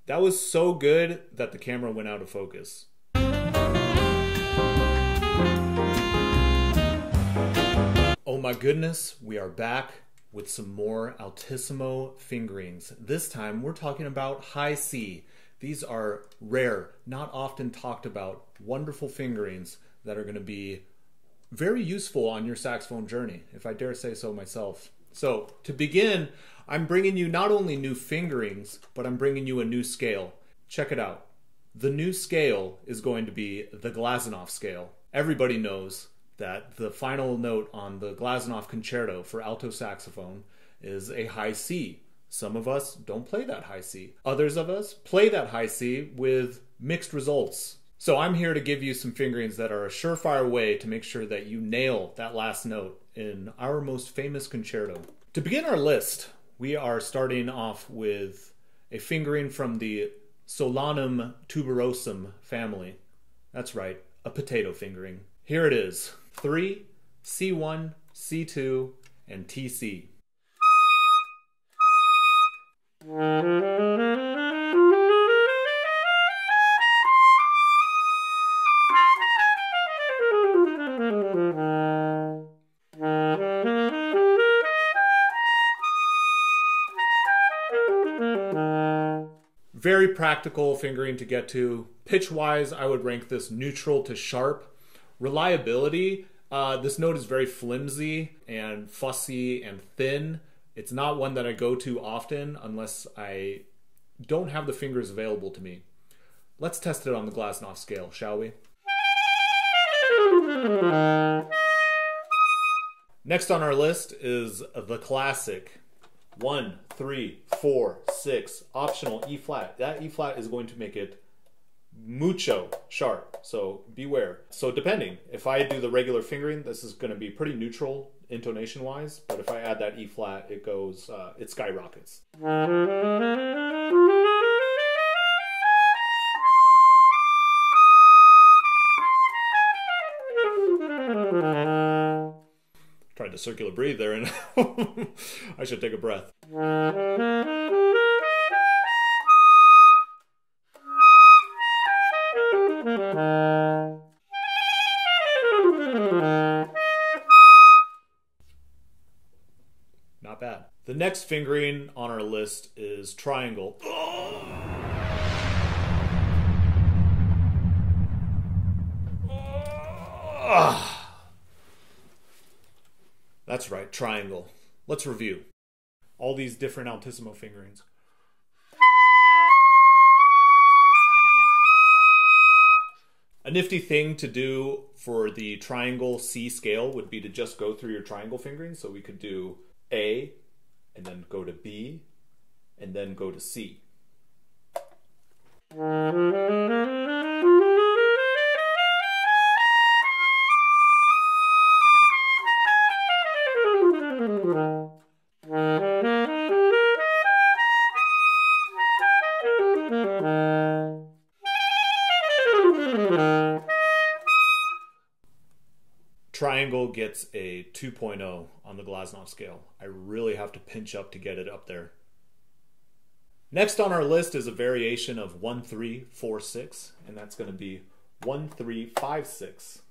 That was so good that the camera went out of focus. Oh my goodness, we are back with some more Altissimo fingerings. This time we're talking about high C. These are rare, not often talked about, wonderful fingerings that are going to be very useful on your saxophone journey, if I dare say so myself. So to begin, I'm bringing you not only new fingerings, but I'm bringing you a new scale. Check it out. The new scale is going to be the glazunov scale. Everybody knows that the final note on the glazunov concerto for alto saxophone is a high C. Some of us don't play that high C. Others of us play that high C with mixed results. So I'm here to give you some fingerings that are a surefire way to make sure that you nail that last note in our most famous concerto. To begin our list, we are starting off with a fingering from the Solanum tuberosum family. That's right, a potato fingering. Here it is. 3, C1, C2, and TC. Very practical fingering to get to. Pitch-wise, I would rank this neutral to sharp. Reliability, this note is very flimsy and fussy and thin. It's not one that I go to often unless I don't have the fingers available to me. Let's test it on the glazunov scale, shall we? Next on our list is the classic 1, 3, 4, 6, optional E flat. That E flat is going to make it mucho sharp, so beware. So depending, if I do the regular fingering, this is going to be pretty neutral intonation wise, but if I add that E flat, it goes, it skyrockets. Tried to circular breathe there and I should take a breath. Not bad. The next fingering on our list is triangle. That's right, triangle. Let's review all these different altissimo fingerings. A nifty thing to do for the triangle C scale would be to just go through your triangle fingering. So we could do A, and then go to B, and then go to C. Triangle gets a 2.0 on the glazunov scale. I really have to pinch up to get it up there. Next on our list is a variation of 1-3-4-6, and that's going to be 1-3-5-6.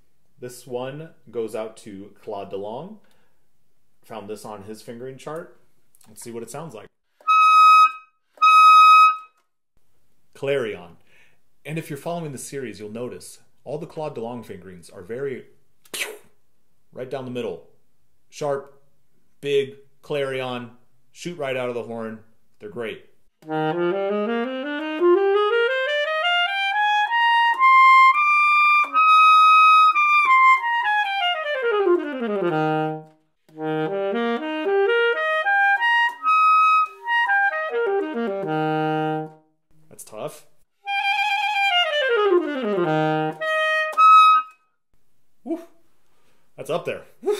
This one goes out to Claude DeLong. Found this on his fingering chart. Let's see what it sounds like. Clarion. And if you're following the series, you'll notice all the Claude DeLong fingerings are very right down the middle. Sharp, big, clarion, shoot right out of the horn. They're great. That's tough. Woo. That's up there. Woo.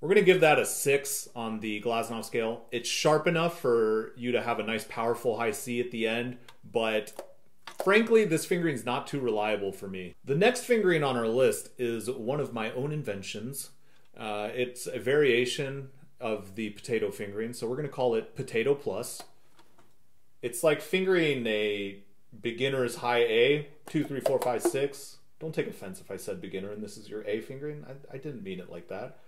We're going to give that a 6 on the glazunov scale. It's sharp enough for you to have a nice powerful high C at the end, but frankly, this fingering is not too reliable for me. The next fingering on our list is one of my own inventions. It's a variation of the potato fingering, so we're going to call it Potato Plus. It's like fingering a beginner is high A, 2, 3, 4, 5, 6. Don't take offense if I said beginner and this is your A fingering. I didn't mean it like that.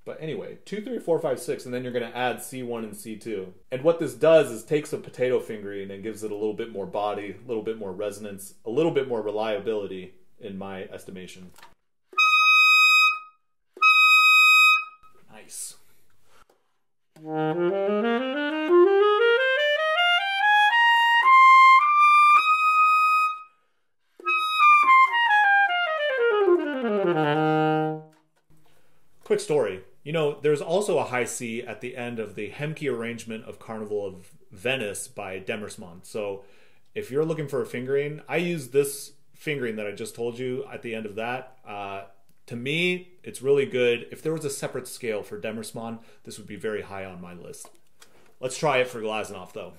But anyway, 2, 3, 4, 5, 6, and then you're going to add C1 and C2. And what this does is takes a potato fingering and gives it a little bit more body, a little bit more resonance, a little bit more reliability in my estimation. Nice. Quick story. You know, there's also a high C at the end of the Hemke arrangement of Carnival of Venice by Demersman. So if you're looking for a fingering, I use this fingering that I just told you at the end of that. To me, it's really good. If there was a separate scale for Demersman, this would be very high on my list. Let's try it for Glazunov, though.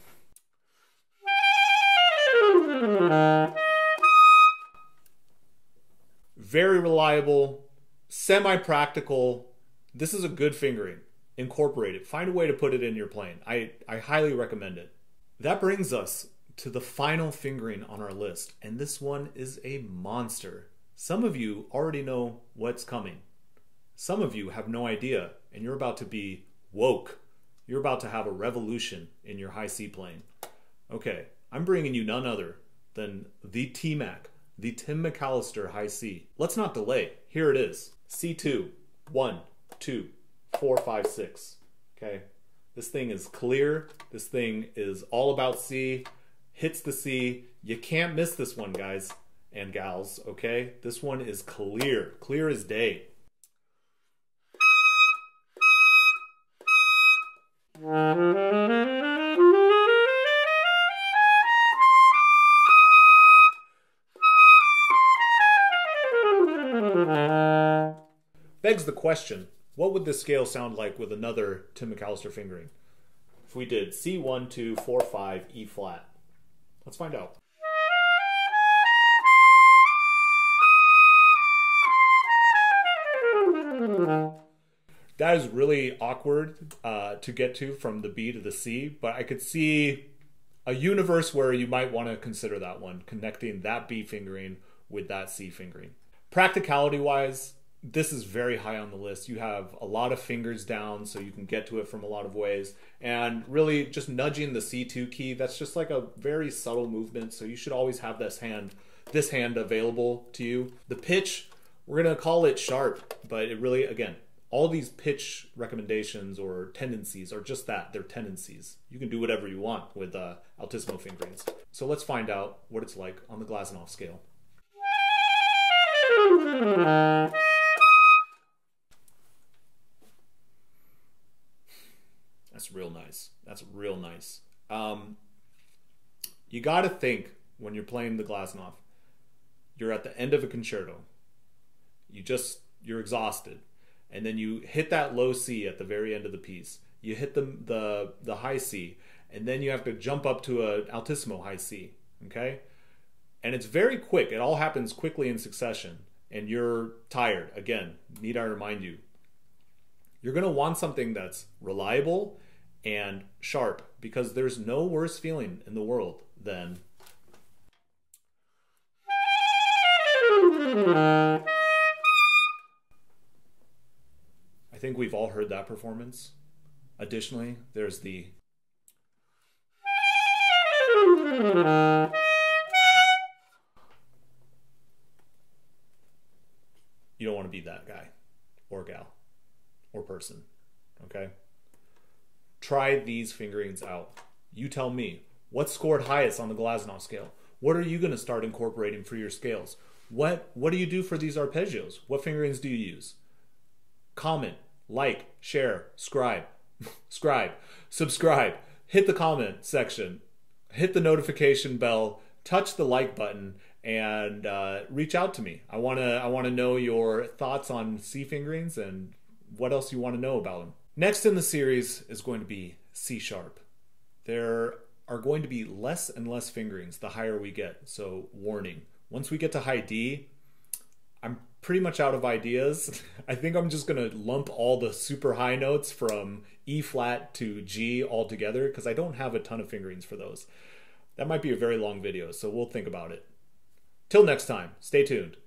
Very reliable, semi-practical. This is a good fingering. Incorporate it. Find a way to put it in your playing. I highly recommend it. That brings us to the final fingering on our list, and this one is a monster. Some of you already know what's coming. Some of you have no idea, and you're about to be woke. You're about to have a revolution in your high C playing. Okay, I'm bringing you none other than the T-Mac, the Tim McAllister high C. Let's not delay. Here it is. C2, 1, 2, 4, 5, 6. Okay, this thing is clear. This thing is all about C. Hits the C. You can't miss this one, guys and gals. Okay, this one is clear, clear as day. Begs the question, what would this scale sound like with another Tim McAllister fingering? If we did C1, 2, 4, 5, E flat. Let's find out. That is really awkward to get to from the B to the C, but I could see a universe where you might want to consider that one, connecting that B fingering with that C fingering. Practicality-wise, this is very high on the list. You have a lot of fingers down, so you can get to it from a lot of ways. And really, just nudging the C2 key, that's just like a very subtle movement, so you should always have this hand available to you. The pitch, we're going to call it sharp, but it really, again, all these pitch recommendations or tendencies are just that. They're tendencies. You can do whatever you want with Altissimo fingerings. So let's find out what it's like on the Glazunov scale. That's real nice. That's real nice. You got to think when you're playing the Glazunov, you're at the end of a concerto. You're exhausted. And then you hit that low C at the very end of the piece. You hit the high C, and then you have to jump up to an altissimo high C, okay? And it's very quick. It all happens quickly in succession, and you're tired. Again, need I remind you, you're going to want something that's reliable and sharp, because there's no worse feeling in the world than I think we've all heard that performance. Additionally, there's the you don't want to be that guy or gal or person, okay? Try these fingerings out. You tell me, what scored highest on the Glazunov scale? What are you going to start incorporating for your scales? What do you do for these arpeggios? What fingerings do you use? Comment, like, share, subscribe, hit the comment section, hit the notification bell, touch the like button, and reach out to me. I want to know your thoughts on C fingerings and what else you want to know about them. Next in the series is going to be C sharp. There are going to be less and less fingerings the higher we get, so warning. Once we get to high D, I'm pretty much out of ideas. I think I'm just going to lump all the super high notes from E flat to G all together because I don't have a ton of fingerings for those. That might be a very long video, so we'll think about it. Till next time, stay tuned.